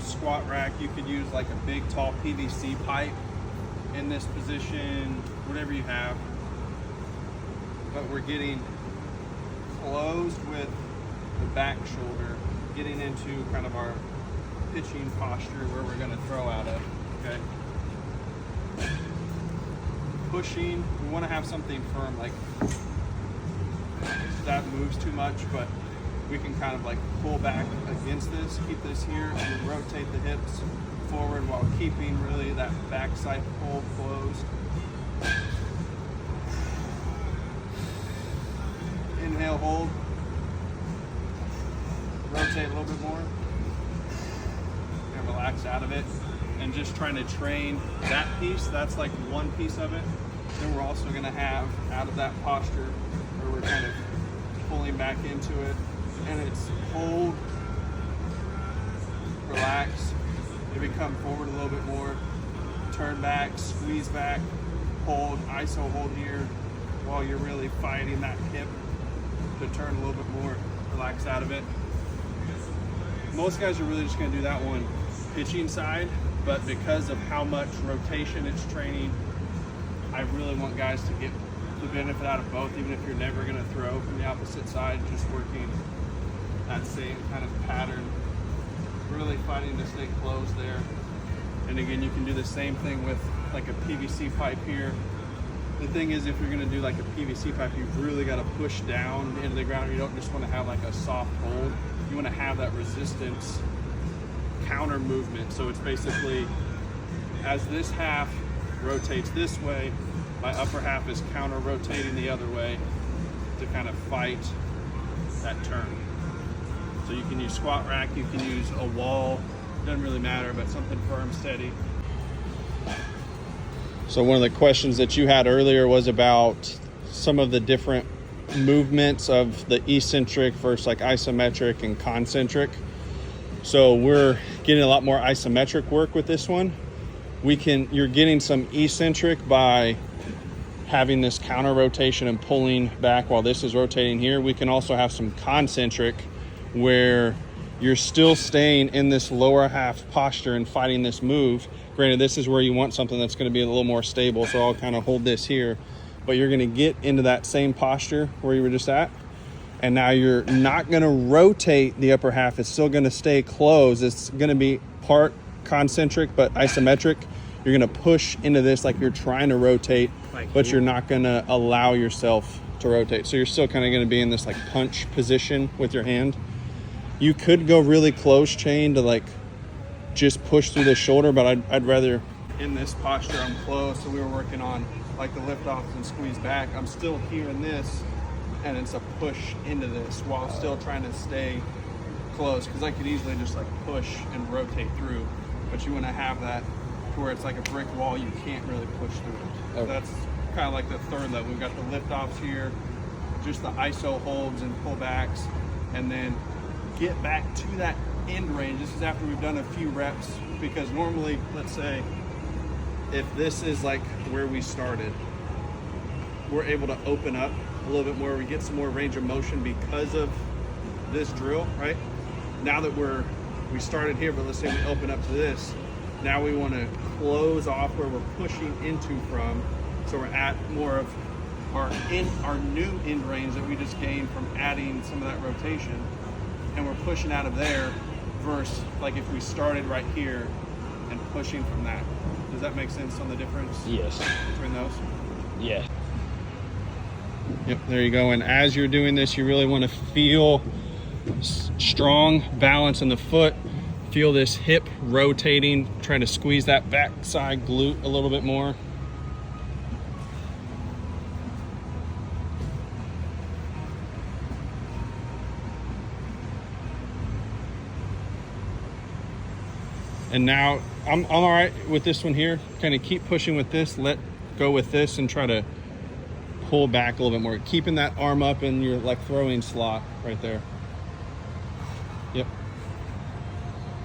squat rack. You could use like a big tall PVC pipe in this position, whatever you have. But we're getting closed with the back shoulder, getting into kind of our pitching posture where we're gonna throw out of, okay? Pushing, we wanna have something firm, like that moves too much, but we can kind of like pull back against this, keep this here, and then rotate the hips forward while keeping really that backside pull closed. Inhale, hold. Rotate a little bit more. And relax out of it. And just trying to train that piece, that's like one piece of it. Then we're also gonna have out of that posture where we're kind of pulling back into it. And it's hold, relax, maybe come forward a little bit more, turn back, squeeze back, hold, ISO hold here while you're really fighting that hip to turn a little bit more, relax out of it. Most guys are really just gonna do that one pitching side, but because of how much rotation it's training, I really want guys to get the benefit out of both, even if you're never gonna throw from the opposite side, just working that same kind of pattern, really fighting to stay closed there. And again, you can do the same thing with like a PVC pipe here. The thing is, if you're gonna do like a PVC pipe, you've really gotta push down into the ground. You don't just wanna have like a soft hold. You wanna have that resistance counter movement. So it's basically, as this half rotates this way, my upper half is counter rotating the other way to kind of fight that turn. So you can use squat rack, you can use a wall, doesn't really matter, but something firm, steady. So one of the questions that you had earlier was about some of the different movements of the eccentric versus like isometric and concentric. So we're getting a lot more isometric work with this one. You're getting some eccentric by having this counter rotation and pulling back while this is rotating here. We can also have some concentric where you're still staying in this lower half posture and fighting this move. Granted, this is where you want something that's going to be a little more stable, so I'll kind of hold this here, but you're going to get into that same posture where you were just at, and now you're not going to rotate the upper half. It's still going to stay closed. It's going to be part concentric but isometric. You're going to push into this like you're trying to rotate, but you're not going to allow yourself to rotate. So you're still kind of going to be in this like punch position with your hand. You could go really close chain to like just push through the shoulder, but I'd rather in this posture. I'm close, so we were working on like the lift off and squeeze back. I'm still here in this, and it's a push into this while still trying to stay close, because I could easily just like push and rotate through, but you want to have that to where it's like a brick wall, you can't really push through it. So that's kind of like the third level. We've got the lift offs here, just the ISO holds and pullbacks, and then get back to that end range. This is after we've done a few reps, because normally, let's say, if this is like where we started, we're able to open up a little bit more. We get some more range of motion because of this drill, right? Now that we started here, but let's say we open up to this, now we want to close off where we're pushing into from, so we're at more of our new end range that we just gained from adding some of that rotation, and we're pushing out of there versus like if we started right here and pushing from that. Does that make sense on the difference? Yes. Between those? Yeah. Yep, there you go. And as you're doing this, you really want to feel strong balance in the foot. Feel this hip rotating, trying to squeeze that backside glute a little bit more. And now I'm all right with this one here. Kind of keep pushing with this, let go with this, and try to pull back a little bit more. Keeping that arm up in your like throwing slot right there.